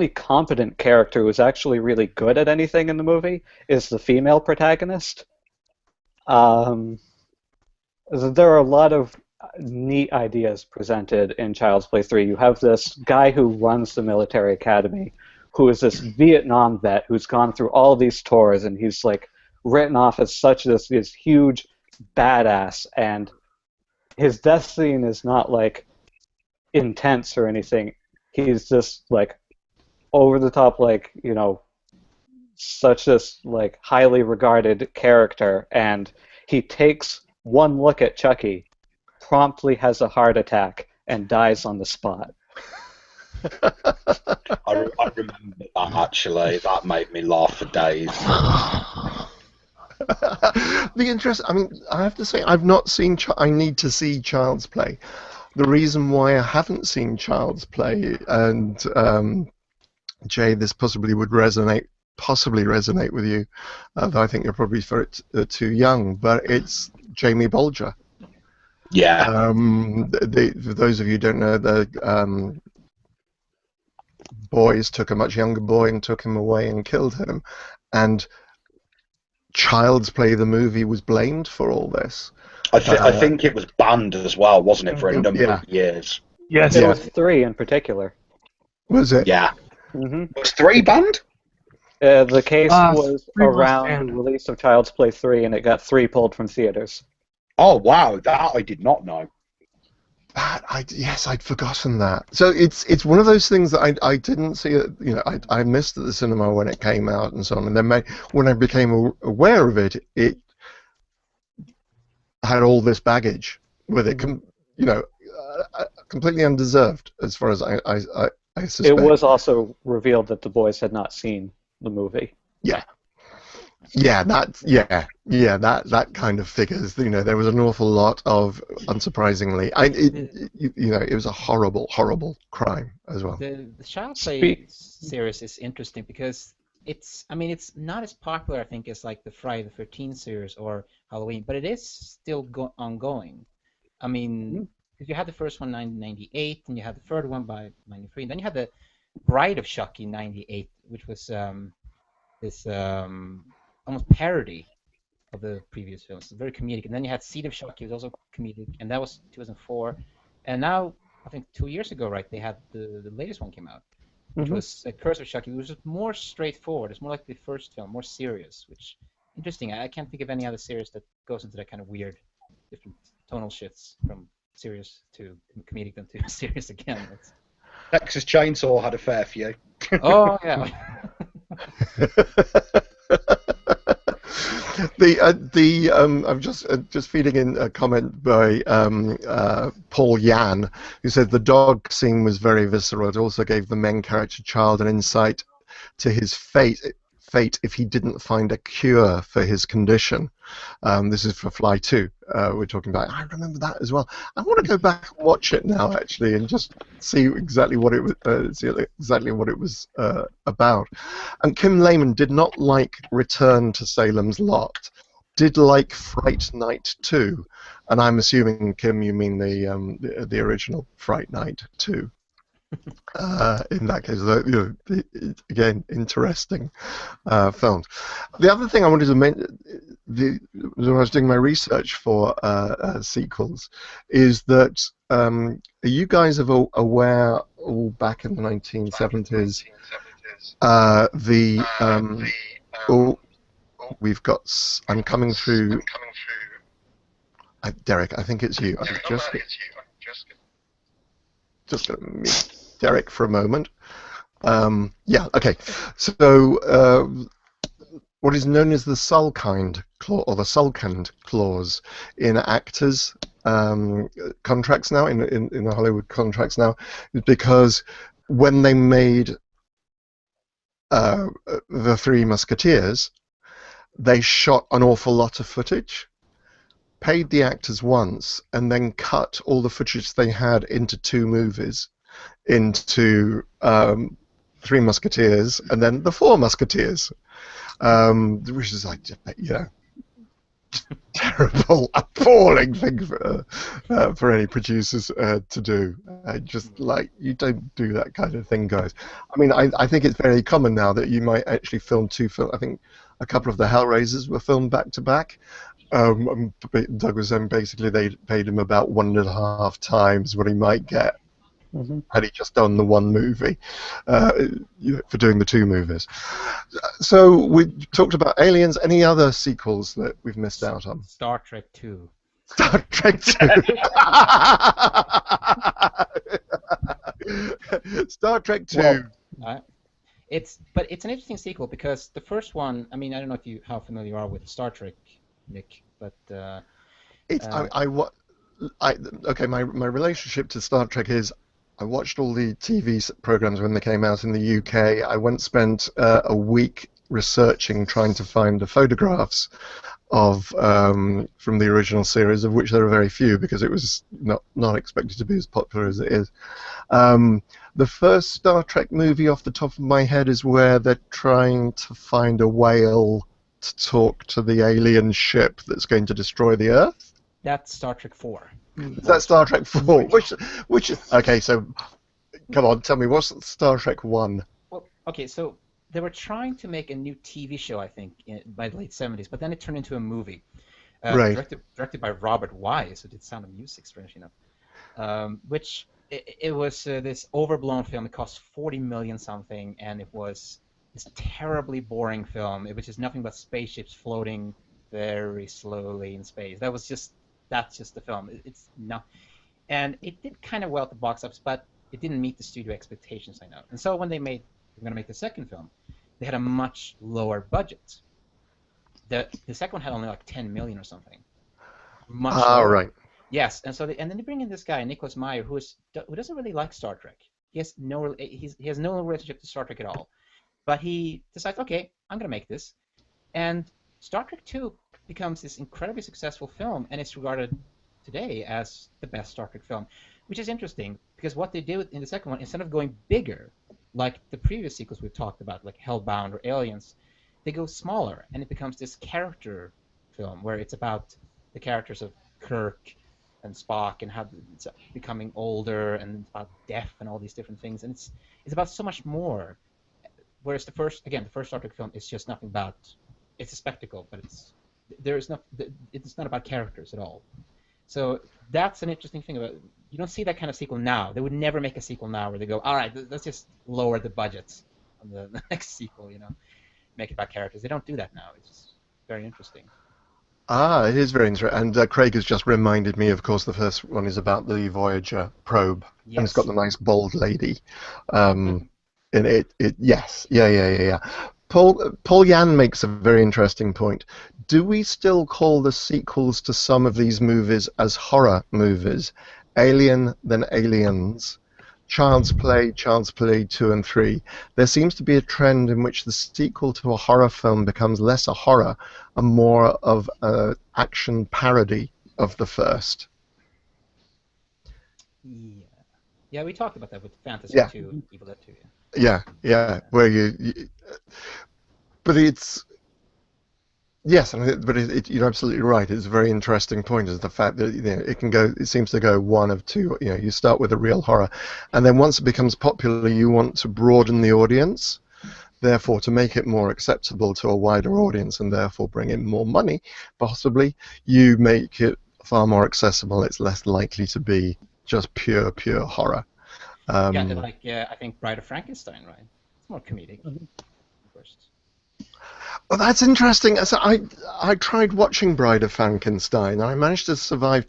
competent character who's actually really good at anything in the movie is the female protagonist. There are a lot of neat ideas presented in Child's Play 3. You have this guy who runs the military academy, who is this Vietnam vet who's gone through all these tours, and he's like written off as such this huge badass, and his death scene is not like intense or anything. He's just like over the top, like, such this like highly regarded character, and he takes one look at Chucky, promptly has a heart attack, and dies on the spot. I remember that, actually. That made me laugh for days. I mean, I have to say, I've not seen. I need to see Child's Play. The reason why I haven't seen Child's Play, and Jay, this possibly resonate with you, though I think you're probably too young. But it's Jamie Bolger. Yeah. For those of you who don't know, the boys took a much younger boy and took him away and killed him, and Child's Play, the movie, was blamed for all this. I think it was banned as well, wasn't it, for a number of years? Yes. It was 3 in particular. Was it? Yeah. Mm-hmm. Was 3 banned? The case was 3 was around banned. the release of Child's Play 3, and it got 3 pulled from theaters. Oh, wow. That I did not know. Yes, I'd forgotten that. So it's one of those things that I didn't see it. I missed at the cinema when it came out and so on. And then when I became aware of it, it had all this baggage with it. Completely undeserved, as far as I suspect. It was also revealed that the boys had not seen the movie. That kind of figures. There was an awful lot of, unsurprisingly, it was a horrible crime as well. The Child's Play series is interesting because it's not as popular, I think, as like the Friday the 13th series or Halloween, but it is still ongoing. I mean, because you had the first one in 1998, and you had the third one by 93, and then you had the Bride of Chucky in 98, which was this almost parody of the previous films. It's very comedic. And then you had Seed of Chucky, was also comedic, and that was 2004. And now, I think 2 years ago, right, they had the latest one came out, which was Curse of Chucky, which was more straightforward. It's more like the first film, more serious, which interesting. I can't think of any other series that goes into that kind of weird, different tonal shifts from serious to comedic then to serious again. Texas Chainsaw had a fair few. Oh yeah. I'm just feeding in a comment by Paul Yan, who said the dog scene was very visceral. It also gave the main character child an insight to his fate if he didn't find a cure for his condition. This is for Fly 2. We're talking about. I remember that as well. I want to go back and watch it now, actually, and just see exactly what it was about. And Kim Lehman did not like Return to Salem's Lot. Did like Fright Night 2, and I'm assuming, Kim, you mean the original Fright Night 2. In that case, again, interesting films. The other thing I wanted to mention, when I was doing my research for sequels, is that are you guys aware, all back in the 1970s, we've got. I'm coming through. Derek, I think it's you. I'm just going to mute Derek for a moment. Yeah, okay. So, what is known as the Sulkind clause, or the Sulkind clause, in actors' contracts now, in the Hollywood contracts now, is because when they made the Three Musketeers, they shot an awful lot of footage, paid the actors once, and then cut all the footage they had into 2 movies, into Three Musketeers and then the Four Musketeers, which is like, terrible, appalling thing for any producers to do. Just like, you don't do that kind of thing, guys. I mean, I think it's very common now that you might actually film 2 films. I think a couple of the Hellraisers were filmed back to back. Doug was saying basically they paid him about 1.5 times what he might get had he just done the 1 movie for doing the 2 movies. So we talked about Aliens. Any other sequels that we've missed out on? Star Trek 2. Star Trek 2. Star Trek 2. Well, it's an interesting sequel because the first one. I mean, I don't know how familiar you are with Star Trek, Nick, but my relationship to Star Trek is I watched all the TV programs when they came out in the UK. I once spent a week researching, trying to find the photographs of from the original series, of which there are very few because it was not expected to be as popular as it is. The first Star Trek movie off the top of my head is where they're trying to find a whale to talk to the alien ship that's going to destroy the Earth. That's Star Trek 4. Is that Star Trek 4? Which okay, so come on, tell me, what's Star Trek 1? Well, okay, so they were trying to make a new TV show, I think, by the late 70s, but then it turned into a movie. Right. Directed by Robert Wise, who did Sound of Music, strangely enough. Which it was this overblown film. It cost $40 million something, and it was this terribly boring film. It was just nothing but spaceships floating very slowly in space. That's just the film. It's not, and it did kind of well at the box office, but it didn't meet the studio expectations, I know. And so when they're going to make the second film, they had a much lower budget. The second one had only like 10 million or something. Much lower. Right. Yes, and so and then they bring in this guy, Nicholas Meyer, who doesn't really like Star Trek. He has no relationship to Star Trek at all. But he decides, okay, I'm going to make this. And Star Trek 2 becomes this incredibly successful film, and it's regarded today as the best Star Trek film, which is interesting because what they did in the second one, instead of going bigger, like the previous sequels we've talked about, like Hellbound or Aliens, they go smaller, and it becomes this character film where it's about the characters of Kirk and Spock and how it's becoming older, and it's about death and all these different things, and it's about so much more. Whereas the first Star Trek film is just nothing but, it's a spectacle, but There's not. It's not about characters at all. So that's an interesting thing about. You don't see that kind of sequel now. They would never make a sequel now where they go, all right, let's just lower the budgets on the next sequel. Make it about characters. They don't do that now. It's just very interesting. It is very interesting. And Craig has just reminded me, of course, the first one is about the Voyager probe. Yes. And it's got the nice bald lady in it. Yes. Yeah. Paul Yan makes a very interesting point. Do we still call the sequels to some of these movies as horror movies? Alien, then Aliens, Child's Play 2 and 3. There seems to be a trend in which the sequel to a horror film becomes less a horror and more of an action parody of the first. Yeah, we talked about that with Fantasy 2, Evil Dead 2. Yeah. Where but it's. Yes, but you're absolutely right. It's a very interesting point. Is the fact that it can go. It seems to go one of two. You start with a real horror, and then once it becomes popular, you want to broaden the audience. Therefore, to make it more acceptable to a wider audience, and therefore bring in more money, possibly, you make it far more accessible. It's less likely to be just pure horror. I think Bride of Frankenstein, right? It's more comedic. First. Well, that's interesting. So I tried watching Bride of Frankenstein, and I managed to survive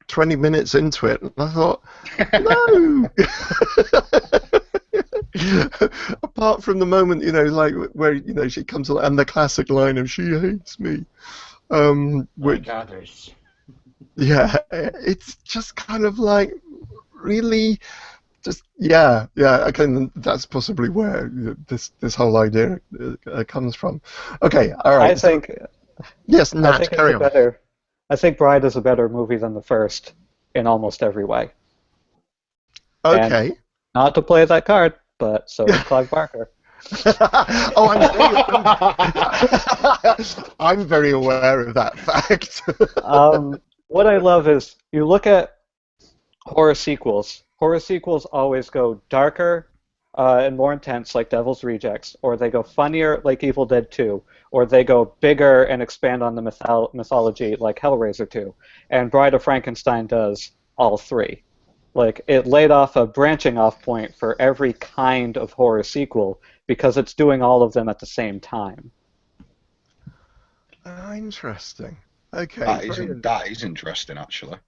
20 minutes into it, and I thought, no! Apart from the moment, where, she comes along, and the classic line of, she hates me. Which, yeah, it's just kind of like, really... Okay, that's possibly where this whole idea comes from. Okay, all right. I think. Yes, Nat, carry on. I think Bride is a better movie than the first in almost every way. Okay. And not to play that card, but so is Clive Barker. I'm very aware of that fact. What I love is you look at horror sequels. Horror sequels always go darker and more intense, like Devil's Rejects, or they go funnier, like Evil Dead 2, or they go bigger and expand on the mythology, like Hellraiser 2. And Bride of Frankenstein does all three. Like, it laid off a branching off point for every kind of horror sequel because it's doing all of them at the same time. Interesting. Okay. That is interesting, actually.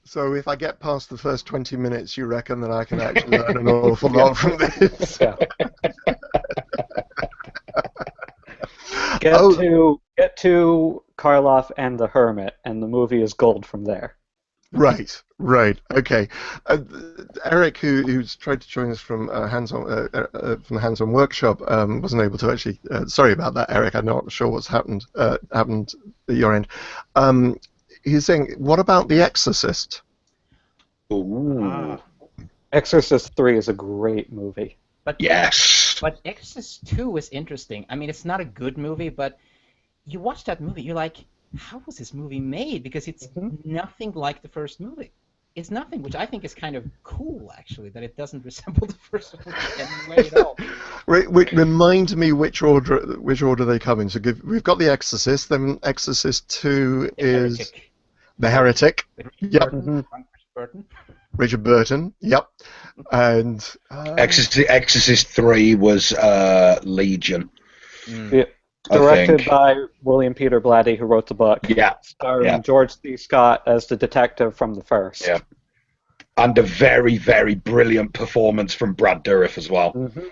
So if I get past the first 20 minutes, you reckon that I can actually learn an awful lot from this? Yeah. Get to Karloff and the Hermit, and the movie is gold from there. Right. Okay. Eric, who's tried to join us from the Hands-On Workshop, wasn't able to actually. Sorry about that, Eric. I'm not sure what's happened at your end. He's saying, what about The Exorcist? Ooh. Exorcist 3 is a great movie. Yes. But Exorcist 2 is interesting. I mean, it's not a good movie, but you watch that movie, you're like, how was this movie made? Because it's nothing like the first movie. It's nothing, which I think is kind of cool, actually, that it doesn't resemble the first movie in any way at all. Remind me which order they come in. So we've got The Exorcist, then Exorcist 2 is The Heretic. Yep. Richard Burton. Yep. And Exorcist 3 was Legion. Yeah. Directed by William Peter Blatty, who wrote the book. Yeah. Starring George C. Scott as the detective from the first. Yeah. And a very, very brilliant performance from Brad Dourif as well. Mm-hmm.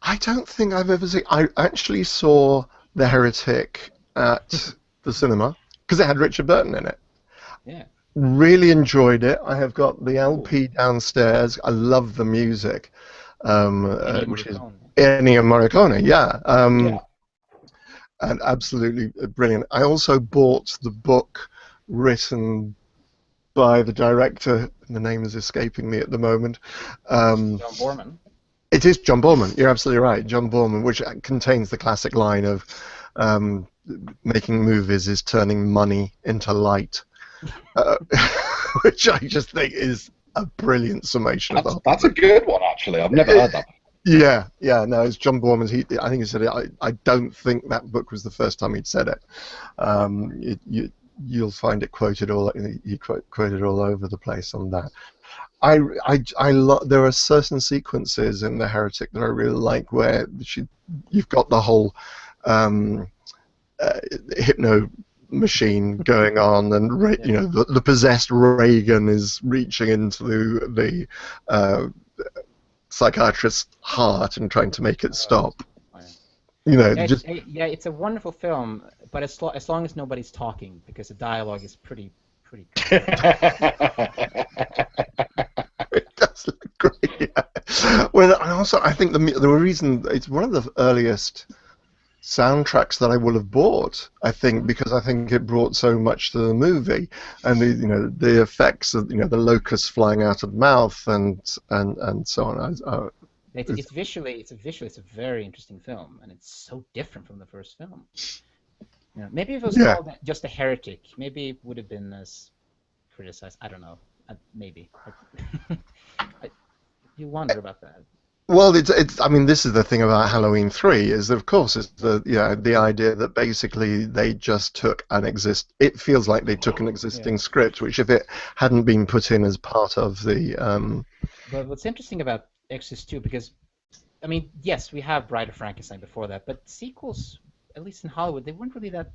I don't think I've ever seen... I actually saw The Heretic at the cinema, because it had Richard Burton in it. Yeah. Really enjoyed it. I have got the LP downstairs. I love the music, which is Ennio Morricone. Yeah. And absolutely brilliant. I also bought the book written by the director. The name is escaping me at the moment. John Borman. It is John Borman. You're absolutely right, John Borman, which contains the classic line of making movies is turning money into light. Which I just think is a brilliant summation of the whole That's a good one, actually. I've never heard that. Yeah, yeah, no, it's John Borman's. I think he said it. I don't think that book was the first time he'd said it. You'll find it quoted quoted all over the place on that. There are certain sequences in The Heretic that I really like where you've got the whole hypno machine going on, and the possessed Reagan is reaching into the psychiatrist's heart and trying to make it stop. It's a wonderful film, but as long as nobody's talking, because the dialogue is pretty good. It does look great. Yeah. Well, and also I think the reason it's one of the earliest soundtracks that I will have bought, I think, because I think it brought so much to the movie, and the effects of the locusts flying out of the mouth and so on. It's visually a very interesting film, and it's so different from the first film. Maybe if it was called just A Heretic, maybe it would have been as criticized. I don't know. Maybe. You wonder about that. Well, it's. I mean, this is the thing about Halloween 3 is, of course, it's the idea that basically they just took It feels like they took an existing script, which if it hadn't been put in as part of the. But what's interesting about Exorcist 2, because, I mean, yes, we have Bride of Frankenstein before that, but sequels, at least in Hollywood, they weren't really that.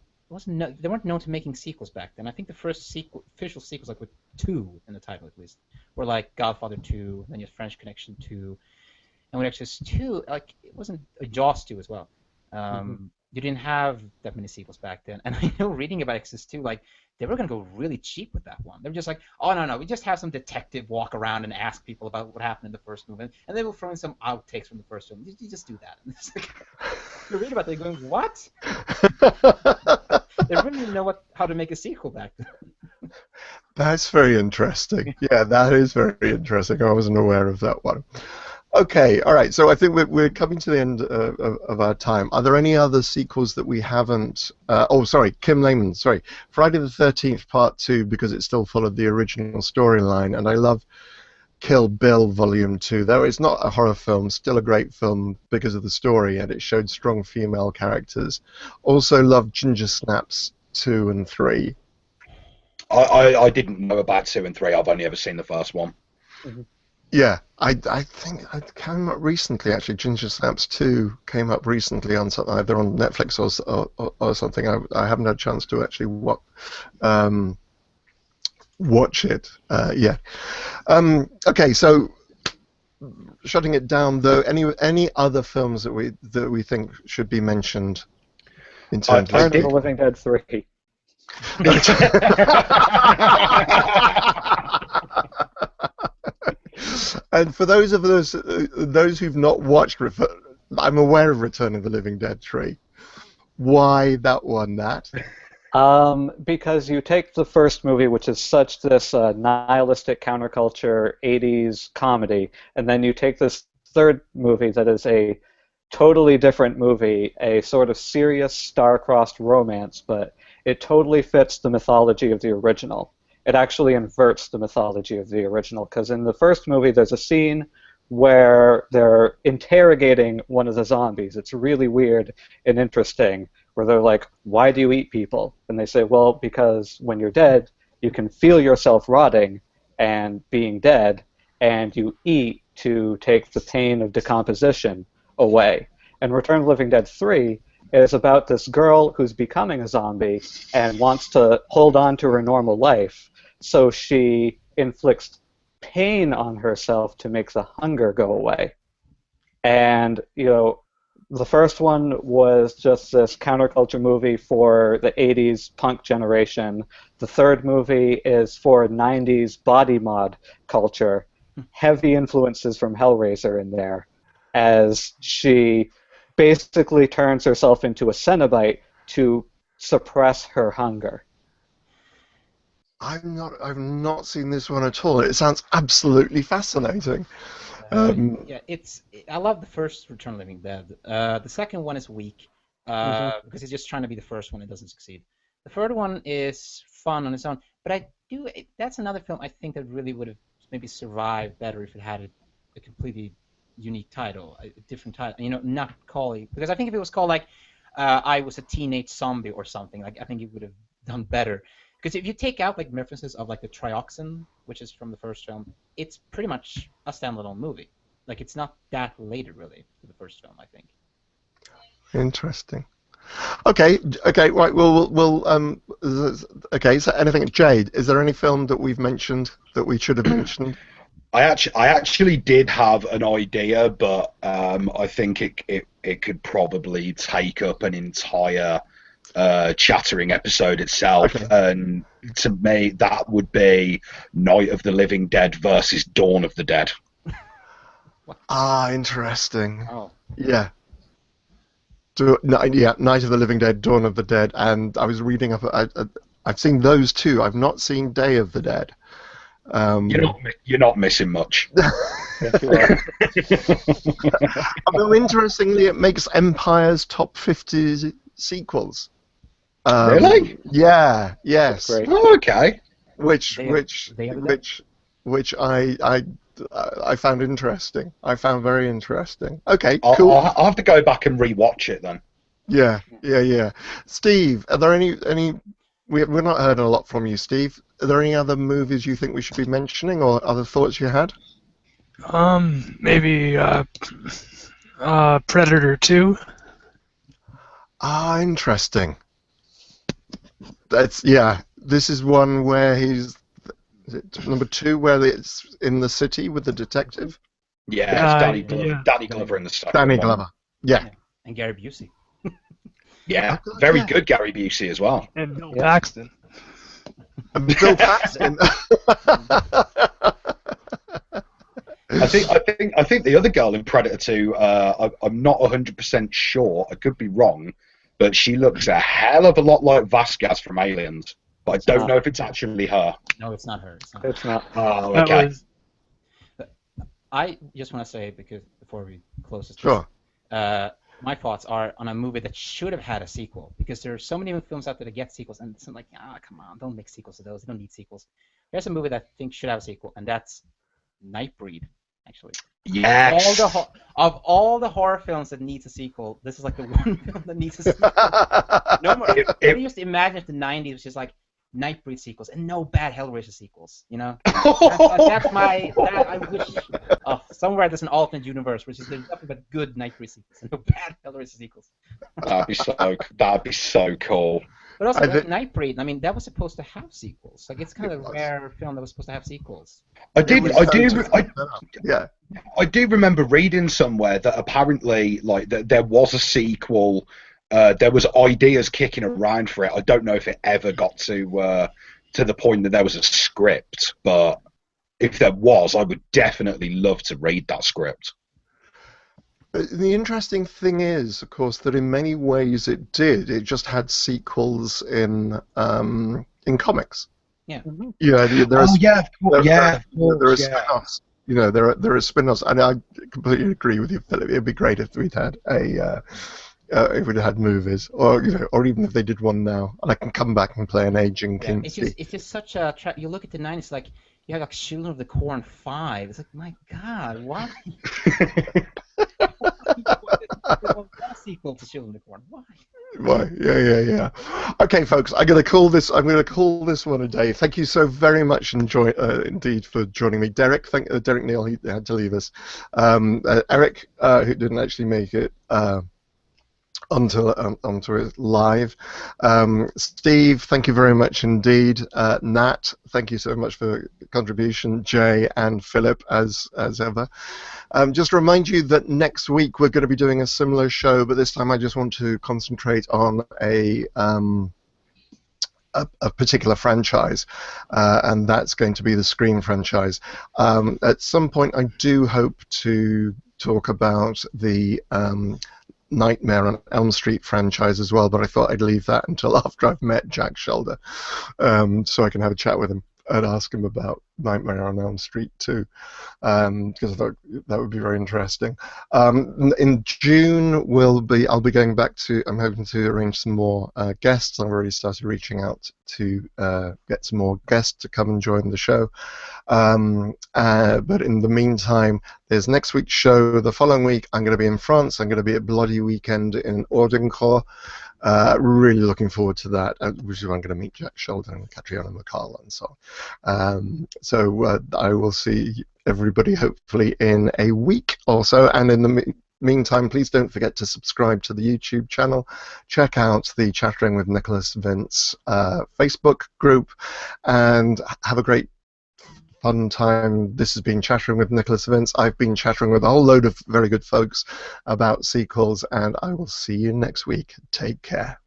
They weren't known to making sequels back then. I think the first official sequels, like with 2 in the title at least, were like Godfather 2, then you have French Connection 2. And with Exorcist 2, like, it wasn't Jaws 2 as well. You didn't have that many sequels back then. And I know reading about Exorcist 2, like, they were going to go really cheap with that one. They were just like, oh, no, we just have some detective walk around and ask people about what happened in the first movie. And they will throw in some outtakes from the first film. You just do that. And it's like, you read about it going, what? They really didn't know how to make a sequel back then. That's very interesting. Yeah, that is very interesting. I wasn't aware of that one. Okay, all right. So I think we're coming to the end of our time. Are there any other sequels that we haven't? Kim Lehman. Sorry, Friday the 13th Part 2, because it still followed the original storyline, and I love Kill Bill Volume 2. Though it's not a horror film, still a great film because of the story, and it showed strong female characters. Also love Ginger Snaps 2 and 3. I didn't know about 2 and 3. I've only ever seen the first one. Mm-hmm. Yeah, I think it came up recently, actually. Ginger Snaps 2 came up recently on something, either on Netflix or something. I haven't had a chance to actually watch it yet. Okay, so shutting it down, though, any other films that we think should be mentioned in terms of Return of the Living Dead 3. And for those who've not watched, I'm aware of Return of the Living Dead 3. Why that one, Nat? Because you take the first movie, which is such this nihilistic counterculture 80s comedy, and then you take this third movie that is a totally different movie, a sort of serious star-crossed romance, but it totally fits the mythology of the original. It actually inverts the mythology of the original, because in the first movie there's a scene where they're interrogating one of the zombies. It's really weird and interesting, where they're like, why do you eat people? And they say, well, because when you're dead, you can feel yourself rotting and being dead, and you eat to take the pain of decomposition away. And Return of the Living Dead 3 is about this girl who's becoming a zombie and wants to hold on to her normal life, so she inflicts pain on herself to make the hunger go away. And, the first one was just this counterculture movie for the 80s punk generation. The third movie is for 90s body mod culture. Heavy influences from Hellraiser in there, as she basically turns herself into a Cenobite to suppress her hunger. I've not seen this one at all. It sounds absolutely fascinating. I love the first Return of the Living Dead. The second one is weak because it's just trying to be the first one. It doesn't succeed. The third one is fun on its own, but that's another film I think that really would have maybe survived better if it had a completely unique title, a different title. You know, not calling, because I think if it was called like I was a teenage zombie or something, like I think it would have done better. Because if you take out like references of like the trioxin, which is from the first film, it's pretty much a standalone movie. Like it's not that related really to the first film, I think. Interesting. Okay, right. Okay. So, anything, Jade? Is there any film that we've mentioned that we should have mentioned? I actually did have an idea, but I think it could probably take up an entire chattering episode itself. Okay. And to me, that would be Night of the Living Dead versus Dawn of the Dead. Ah, interesting. Oh. Yeah. Night of the Living Dead, Dawn of the Dead, and I was reading up. I've seen those two. I've not seen Day of the Dead. You're not missing much. Although interestingly, it makes Empire's top 50 sequels. Really? Yeah. Yes. Great. Oh, okay. Which I found interesting. I found very interesting. Okay, cool. I'll have to go back and rewatch it then. Yeah. Steve, are there any? We've not heard a lot from you, Steve. Are there any other movies you think we should be mentioning, or other thoughts you had? Maybe Predator 2. Ah, interesting. This is one where he's. Is it number 2 where it's in the city with the detective? Yeah, it's Danny Glover. yeah. Danny Glover in the second Danny one. Glover. Yeah. And Gary Busey. Yeah, very good Gary Busey as well. And Bill Paxton. And Bill Paxton. I think the other girl in Predator 2, I'm not 100% sure. I could be wrong, but she looks a hell of a lot like Vasquez from Aliens. But I don't know if it's actually her. No, it's not her. It's not. Oh, That okay. was I just want to say, because before we close this, Sure. my thoughts are on a movie that should have had a sequel, because there are so many films out there that get sequels, and it's like, come on, don't make sequels to those. They don't need sequels. There's a movie that I think should have a sequel, and that's Nightbreed, actually. Yes. Of all the horror films that needs a sequel, this is like the one film that needs a sequel. No more. Can you just imagine if the 90s was just like Nightbreed sequels and no bad Hellraiser sequels, you know? I wish somewhere there's an alternate universe where there's nothing but good Nightbreed sequels and no bad Hellraiser sequels. That'd be so cool. But also, Nightbreed, I mean, that was supposed to have sequels. Like, it's kind of a rare film that was supposed to have sequels. I do remember reading somewhere that apparently, like, there was a sequel. There was ideas kicking around for it. I don't know if it ever got to the point that there was a script, but if there was, I would definitely love to read that script. The interesting thing is, of course, that in many ways it did. It just had sequels in comics. Yeah. Yeah. There are spin-offs. You know, there are spin-offs, and I completely agree with you, Philip. It'd be great if we'd had if we'd had movies, or or even if they did one now, and I can come back and play an aging Kinsey. It's just such a you look at the 90s, like you have like Children of the Corn 5. It's like, my God, why? A sequel to Children of the Corn. Why? Why? Yeah. Okay, folks, I'm gonna call this one a day. Thank you so very much, indeed, for joining me, Derek. Derek Neal, he had to leave us. Eric, who didn't actually make it onto it live. Steve, thank you very much indeed. Nat, thank you so much for the contribution. Jay and Philip, as ever. Just to remind you that next week we're going to be doing a similar show, but this time I just want to concentrate on a particular franchise, and that's going to be the Scream franchise. At some point, I do hope to talk about the Nightmare on Elm Street franchise as well, but I thought I'd leave that until after I've met Jack Shelder, so I can have a chat with him. and ask him about Nightmare on Elm Street too, because I thought that would be very interesting. In June, I'll be going back to. I'm hoping to arrange some more guests. I've already started reaching out to get some more guests to come and join the show. But in the meantime, there's next week's show. The following week, I'm going to be in France. I'm going to be at Bloody Weekend in Audincourt. Really looking forward to that, which is where I'm going to meet Jack Sheldon and Catriona McCall and so on. So I will see everybody hopefully in a week or so. And in the meantime, please don't forget to subscribe to the YouTube channel. Check out the Chattering with Nicholas Vince Facebook group, and have a great fun time. This has been Chattering with Nicholas Vince. I've been chattering with a whole load of very good folks about sequels, and I will see you next week. Take care.